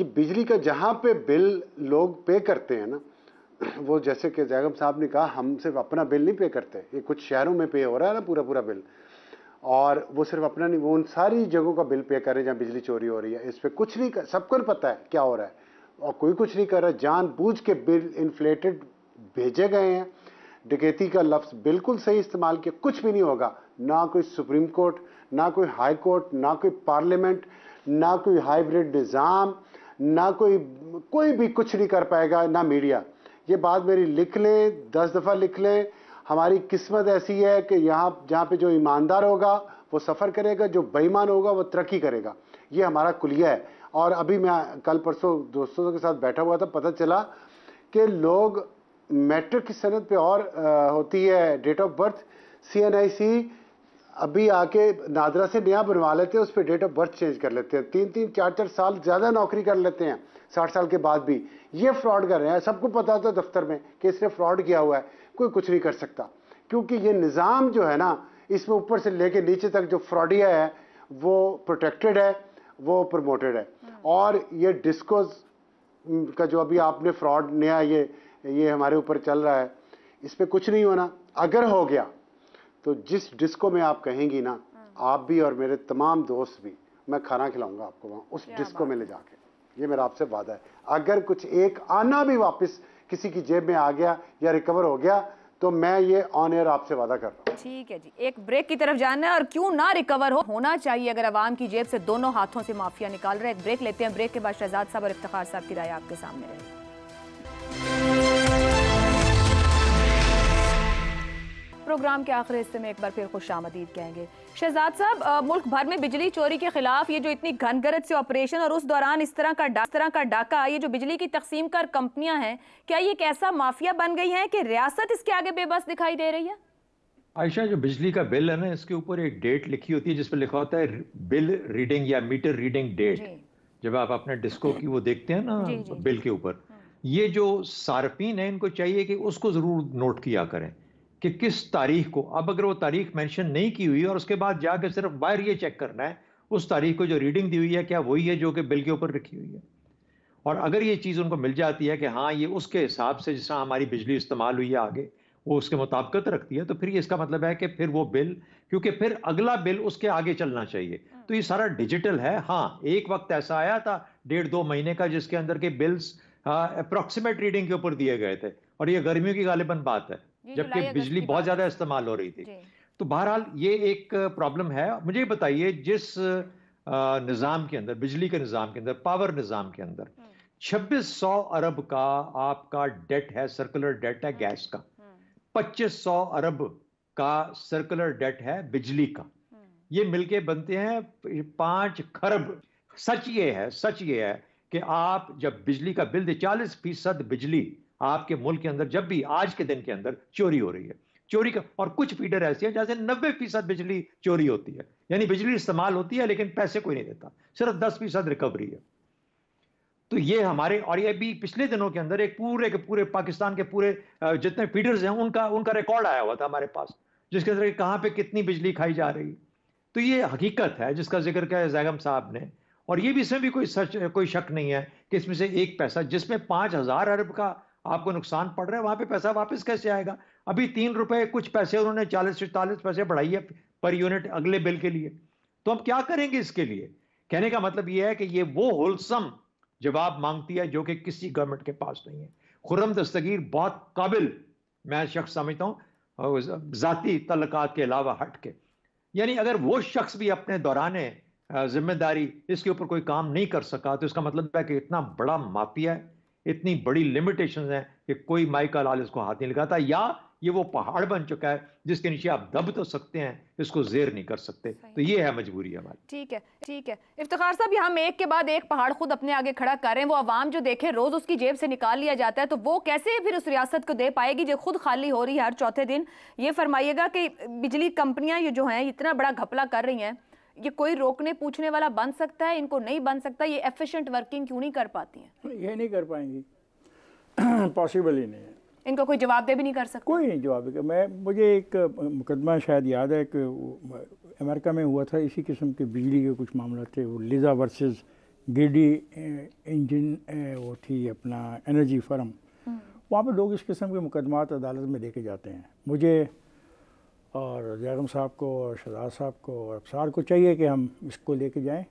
बिजली का जहाँ पे बिल लोग पे करते हैं ना, वो जैसे कि ज़ैगम साहब ने कहा, हम सिर्फ अपना बिल नहीं पे करते, ये कुछ शहरों में पे हो रहा है ना पूरा बिल, और वो सिर्फ अपना नहीं, वो उन सारी जगहों का बिल पे कर रहे हैं जहाँ बिजली चोरी हो रही है। इस पर कुछ नहीं कर, सबको पता है क्या हो रहा है और कोई कुछ नहीं कर रहा। जानबूझ के बिल इन्फ्लेटेड भेजे गए हैं। डकैती का लफ्ज़ बिल्कुल सही इस्तेमाल किया, कुछ भी नहीं होगा। ना कोई सुप्रीम कोर्ट, ना कोई हाई कोर्ट, ना कोई पार्लियामेंट, ना कोई हाइब्रिड निज़ाम, ना कोई भी कुछ नहीं कर पाएगा, ना मीडिया। ये बात मेरी लिख लें, 10 दफ़ा लिख लें। हमारी किस्मत ऐसी है कि यहाँ जहाँ पे जो ईमानदार होगा वो सफ़र करेगा, जो बेईमान होगा वो तरक्की करेगा। ये हमारा कुलिया है। और अभी मैं कल परसों दोस्तों के साथ बैठा हुआ था, पता चला कि लोग मैट्रिक की सनद पे और होती है डेट ऑफ बर्थ, CNIC अभी आके नादरा से नया बनवा लेते हैं, उस पर डेट ऑफ बर्थ चेंज कर लेते हैं। 3-3, 4-4 साल ज़्यादा नौकरी कर लेते हैं 60 साल के बाद भी। ये फ्रॉड कर रहे हैं। सबको पता था दफ्तर में कि इसने फ्रॉड किया हुआ है, कोई कुछ नहीं कर सकता, क्योंकि ये निज़ाम जो है ना, इसमें ऊपर से लेके नीचे तक जो फ्रॉडिया है वो प्रोटेक्टेड है, वो प्रमोटेड है। और ये डिस्कोज का जो अभी आपने फ्रॉड नया ये हमारे ऊपर चल रहा है, इस पर कुछ नहीं होना। अगर हो गया तो जिस डिस्को में आप कहेंगी ना, आप भी और मेरे तमाम दोस्त भी, मैं खाना खिलाऊंगा आपको वहाँ उस डिस्को में ले जाके। ये मेरा आपसे वादा है। अगर कुछ एक आना भी वापस किसी की जेब में आ गया या रिकवर हो गया तो मैं ये ऑन एयर आपसे वादा कर रहा हूँ। ठीक है जी, एक ब्रेक की तरफ जाना है और क्यों ना रिकवर होना चाहिए अगर अवाम की जेब से दोनों हाथों से माफिया निकाल रहे हैं। एक ब्रेक लेते हैं, ब्रेक के बाद शहजाद साहब और इफ्तिखार साहब की राय आपके सामने रहेगी। प्रोग्राम के आखिरी हिस्से में एक बार फिर खुशामदीद कहेंगे। शहजाद साहब, मुल्क भर में बिजली चोरी के खिलाफ ये जो इतनी घनगरज से ऑपरेशन और उस दौरान इस तरह का डाका, ये जो बिजली की तकसीम कर कंपनियां हैं, क्या ये एक ऐसा माफिया बन गई है कि रियासत इसके आगे बेबस दिखाई दे रही है? आयशा, जो बिजली का बिल है ना, इसके ऊपर एक डेट लिखी होती है जिस पर लिखा होता है बिल रीडिंग या मीटर रीडिंग डेट। जब आप अपने डिस्को की वो देखते हैं ना बिल के ऊपर, ये जो सार्फिन है इनको चाहिए कि उसको जरूर नोट किया करें कि किस तारीख को। अब अगर वो तारीख मेंशन नहीं की हुई और उसके बाद जाकर सिर्फ बाहर ये चेक करना है उस तारीख को जो रीडिंग दी हुई है क्या वही है जो कि बिल के ऊपर लिखी हुई है। और अगर ये चीज़ उनको मिल जाती है कि हाँ ये उसके हिसाब से जिस तरह हमारी बिजली इस्तेमाल हुई है आगे वो उसके मुताबिकत रखती है, तो फिर ये इसका मतलब है कि फिर वो बिल, क्योंकि फिर अगला बिल उसके आगे चलना चाहिए। तो ये सारा डिजिटल है। हाँ, एक वक्त ऐसा आया था 1.5-2 महीने का जिसके अंदर के बिल्स अप्रोक्सीमेट रीडिंग के ऊपर दिए गए थे, और ये गर्मियों की गालिबन बात है जबकि बिजली बहुत ज्यादा इस्तेमाल हो रही थी। तो बहरहाल ये एक प्रॉब्लम है। मुझे बताइए, जिस निज़ाम के अंदर, बिजली के निज़ाम के अंदर, पावर निज़ाम के अंदर 2600 अरब का आपका डेट है, सर्कुलर डेट है गैस का, 2500 अरब का सर्कुलर डेट है बिजली का, ये मिलके बनते हैं 5 खरब। सच ये है कि आप जब बिजली का बिल दे, 40% बिजली आपके मुल्क के अंदर जब भी आज के दिन के अंदर चोरी हो रही है, चोरी का। और कुछ फीडर ऐसी है जैसे 90% बिजली चोरी होती है, यानी बिजली इस्तेमाल होती है लेकिन पैसे कोई नहीं देता, सिर्फ 10% रिकवरी है। तो ये हमारे, और ये भी पिछले दिनों के अंदर एक पूरे के पूरे पाकिस्तान के पूरे जितने फीडर्स हैं उनका रिकॉर्ड आया हुआ था हमारे पास, जिसके अंदर कहाँ पे कितनी बिजली खाई जा रही। तो ये हकीकत है जिसका जिक्र किया जैगम साहब ने, और ये भी इसमें भी कोई शक नहीं है कि इसमें से एक पैसा जिसमें 5000 अरब का आपको नुकसान पड़ रहा है, वहां पे पैसा वापस कैसे आएगा? अभी 3 रुपए कुछ पैसे उन्होंने 40-44 पैसे बढ़ाई है पर यूनिट अगले बिल के लिए। तो हम क्या करेंगे इसके लिए? कहने का मतलब यह है कि ये वो होलसम जवाब मांगती है जो कि किसी गवर्नमेंट के पास नहीं है। खुर्रम दस्तगीर बहुत काबिल मैं शख्स समझता हूं, जाती तल्लुकात के अलावा हट के, यानी अगर वो शख्स भी अपने दौराने जिम्मेदारी इसके ऊपर कोई काम नहीं कर सका तो इसका मतलब है कि इतना बड़ा माफिया है, इतनी बड़ी लिमिटेशंस हैं कि कोई माइका लाल इसको हाथ नहीं लगाता, या ये वो पहाड़ बन चुका है जिसके नीचे आप दब तो सकते हैं, इसको जेर नहीं कर सकते। तो ये है मजबूरी हमारी। ठीक है इफ्तिखार साहब, हम एक के बाद एक पहाड़ खुद अपने आगे खड़ा कर रहे हैं। वो अवाम जो देखे रोज उसकी जेब से निकाल लिया जाता है, तो वो कैसे फिर उस रियासत को दे पाएगी जो खुद खाली हो रही है हर चौथे दिन? ये फरमाइएगा कि बिजली कंपनियां ये जो हैं इतना बड़ा घपला कर रही हैं, ये कोई रोकने पूछने वाला बन सकता है? इनको नहीं बन सकता? ये एफिशिएंट वर्किंग क्यों नहीं कर पाती हैं? ये नहीं कर पाएंगी, पॉसिबल ही नहीं है। इनको कोई जवाब दे भी नहीं कर सकता? कोई नहीं जवाब दे। मुझे एक मुकदमा शायद याद है कि अमेरिका में हुआ था, इसी किस्म के बिजली के कुछ मामला थे। वो लिजा वर्सेस गिडी इंजन वो थी अपना एनर्जी फर्म, वहाँ पे लोग इस किस्म के मुकदमात अदालत में लेके जाते हैं। मुझे और जैगम साहब को और शहजाद साहब को और अफसार को चाहिए कि हम इसको लेके जाएं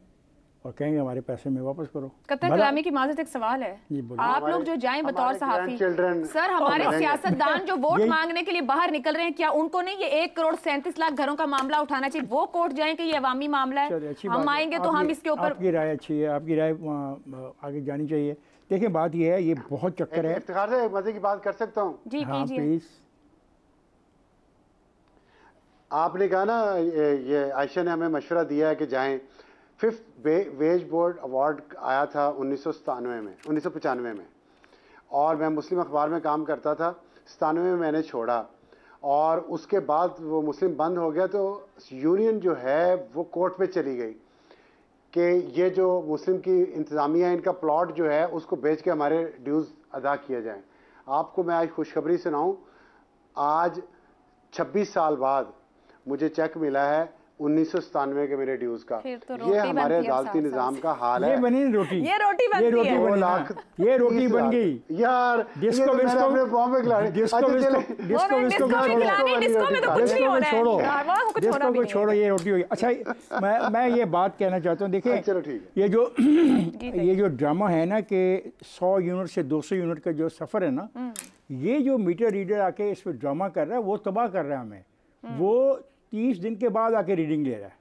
और कहेंगे हमारे पैसे में वापस करो। कतर कलामी की माजरत एक सवाल है, आप लोग जो जाएं बतौर सहाफ़ी, सर हमारे सियासतदान जो वोट मांगने के लिए बाहर निकल रहे हैं, क्या उनको नहीं ये 1 करोड़ 37 लाख घरों का मामला उठाना चाहिए? वो कोर्ट जाएं कि ये अवामी मामला है, हम आएंगे तो हम इसके ऊपर। आपकी राय अच्छी है, आपकी राय आगे जानी चाहिए। देखिए बात ये है, ये बहुत चक्कर है। इफ्तिखार से मजे की बात कर सकता हूँ? जी प्लीज। आपने कहा ना, ये आयशा ने हमें मशवरा दिया है कि जाएं। 5th वेज बोर्ड अवार्ड आया था 1995 में, और मैं मुस्लिम अखबार में काम करता था। 97 में मैंने छोड़ा और उसके बाद वो मुस्लिम बंद हो गया, तो यूनियन जो है वो कोर्ट में चली गई कि ये जो मुस्लिम की इंतज़ामिया है, इनका प्लॉट जो है उसको बेच के हमारे ड्यूज़ अदा किए जाएं। आपको मैं आज खुशखबरी सुनाऊं, आज 26 साल बाद मुझे चेक मिला है 1997 के मेरे ड्यूज का। तो ये हमारे अदालती निजाम का हाल है। ये बनी रोटी, ये रोटी बनती है, 2 लाख ये रोटी बन गई यार। डिस्को विस्को अपने बॉम्बे खिलाड़ी डिस्को अच्छा, विस्को चले। डिस्को विस्को डिस्को में तो कुछ नहीं हो रहा है, छोड़ो, वहाँ कुछ होना डिस्को भी को नहीं है। छोड़ो, ये रोटी होगी। अच्छा मैं ये बात कहना चाहता हूँ, देखिए चलो ठीक है। ये जो ड्रामा है ना कि 100 यूनिट से 200 यूनिट का जो सफ़र है ना, ये जो मीटर रीडर आके इस पर ड्रामा कर रहा है वो तबाह कर रहा है हमें। वो 30 दिन के बाद आके रीडिंग ले रहा है,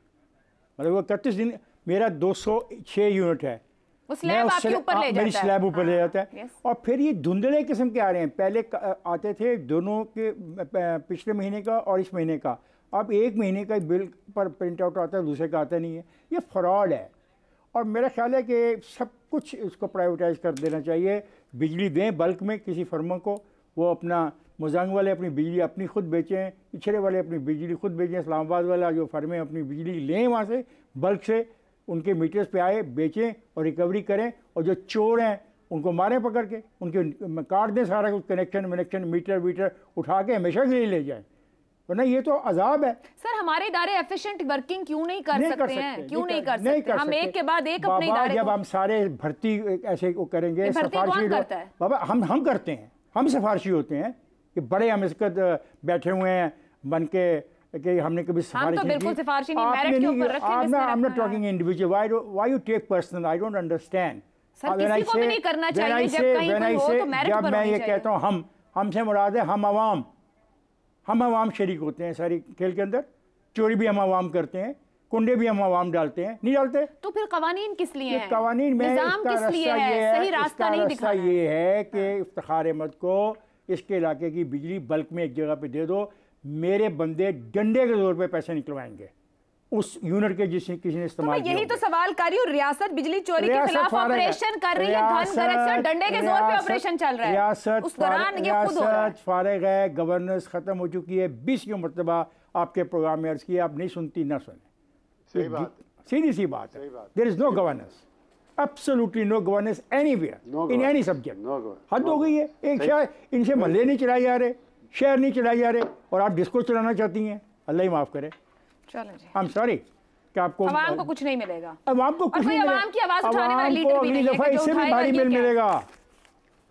मतलब वो 31 दिन। मेरा 206 यूनिट है, मेरी स्लैब ऊपर ले जाता है। और फिर ये धुंधले किस्म के आ रहे हैं। पहले आते थे दोनों के पिछले महीने का और इस महीने का, अब एक महीने का बिल पर प्रिंट आउट आता है, दूसरे का आता नहीं है। ये फ्रॉड है और मेरा ख्याल है कि सब कुछ उसको प्राइवेटाइज कर देना चाहिए। बिजली दें बल्क में किसी फर्मों को, वो अपना मुजांग वाले अपनी बिजली अपनी खुद बेचें, इछरे वाले अपनी बिजली खुद बेचें, इस्लामाबाद वाला जो फर्में अपनी बिजली लें वहाँ से बल्क से, उनके मीटर्स पे आए बेचें और रिकवरी करें। और जो चोर हैं उनको मारें पकड़ के, उनके काट दें सारा कुछ, कनेक्शन मीटर वीटर उठा के हमेशा के लिए ले जाएं। तो नहीं, ये तो अजाब है। सर हमारे इदारे एफिशिएंट वर्किंग क्यों नहीं कर सकते हैं? क्यों नहीं कर सकते? हम एक के बाद एक अपने इदारे जब हम सारे भर्ती ऐसे करेंगे, सिफारिशी बाबा हम करते हैं, हम सिफारिशी होते हैं कि बड़े हम इसका बैठे हुए हैं बन के कि हमने कभी सिफारिश नहीं की। बिल्कुल सिफारिशी नहीं, मेरिट के ऊपर रखें। I am not talking individual, why you take personal, I don't understand. Sir किसी को भी नहीं करना चाहिए, जब कहीं कोई हो तो मेरिट पर होनी चाहिए। जब मैं ये कहता हूँ हमसे मुराद है हम आवाम शरीक होते हैं सारी खेल के अंदर। चोरी भी हम आवाम करते हैं, कुंडे भी हम आवाम डालते हैं, नहीं डालते? तो फिर कवानीन किस लिए हैं? कवानीन में निजाम किस लिए है? सही रास्ता नहीं दिखाना। ये है कि इफ्तिखार अहमद को इसके इलाके की बिजली बल्क में एक जगह पे दे दो, मेरे बंदे डंडे के जोर पे पैसे निकलवाएंगे उस यूनिट के जिसने किसी ने इस्तेमाल किया। यही तो सवाल कर रही हूँ, रियासत बिजली चोरी के खिलाफ ऑपरेशन कर रही है, धन गरज डंडे के जोर पे ऑपरेशन चल रहा है। रियासत उस दौरान ये खुद हो रहा है। फारिग है, गवर्नेंस खत्म हो चुकी है। 20 की मरतबा आपके प्रोग्राम में अर्ज किया, आप नहीं सुनती ना सुने। सही बात, सीधी सी बात है। There is no governance, absolutely no governance anywhere in any subject. हद हो गई है। एक शहर इनसे महल्ले नहीं चलाए जा रहे, शहर नहीं चलाए जा रहे, और आप डिस्को चलाना चाहती हैं। अल्लाह ही माफ़ करे। चलो जी, आई एम सॉरी कि आपको अवाम को कुछ नहीं मिलेगा। अवाम को कुछ नहीं मिलेगा। अवाम की आवाज़ उठाने वाला लीडर भी नहीं है कि जो इससे भी भारी बिल मिलेगा,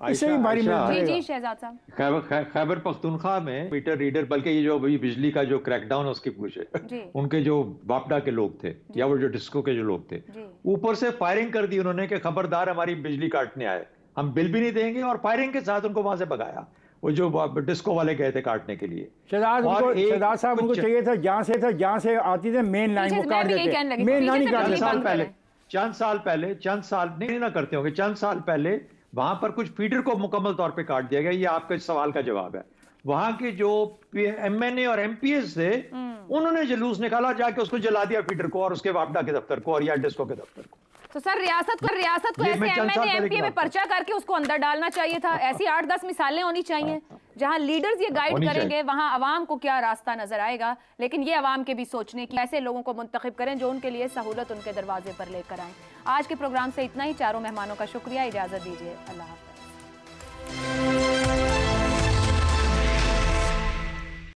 इससे भी भारी बिल मिलेगा। जी शहजाद साहब, खैबर पख्तूनख्वा में मीटर रीडर, बल्कि ये जो बिजली का जो क्रैकडाउन है उसकी पूछे, उनके जो वापडा के लोग थे या वो जो डिस्को के जो लोग थे, ऊपर से फायरिंग कर दी उन्होंने कि खबरदार हमारी बिजली काटने आए, हम बिल भी नहीं देंगे, और फायरिंग के साथ उनको वहां से भगाया। वो जो डिस्को वाले गए थे काटने के लिए। शहजाद साहब उनको चाहिए था जहाँ से आती थी मेन लाइन वो काट देते, मेन लाइन काट देते। चंद साल पहले नहीं ना करते होंगे, चंद साल पहले वहां पर कुछ फीडर को मुकम्मल तौर पे काट दिया गया। ये आपके सवाल का जवाब है। वहां के जो MNA और MPs थे उन्होंने जुलूस निकाला, जाके उसको जला दिया फीडर को और उसके वापडा के दफ्तर को और या डिस्को के दफ्तर को। तो सर रियासत को ऐसे MNA MP में पर्चा करके उसको अंदर डालना चाहिए था। ऐसी 8-10 मिसालें होनी चाहिए जहां लीडर्स ये गाइड करेंगे, वहां अवाम को क्या रास्ता नजर आएगा। लेकिन ये अवाम के भी सोचने की, ऐसे लोगों को मुंतखब करें जो उनके लिए सहूलत उनके दरवाजे पर लेकर आए। आज के प्रोग्राम से इतना ही। चारों मेहमानों का शुक्रिया, इजाजत दीजिए, अल्लाह हाफ़िज़।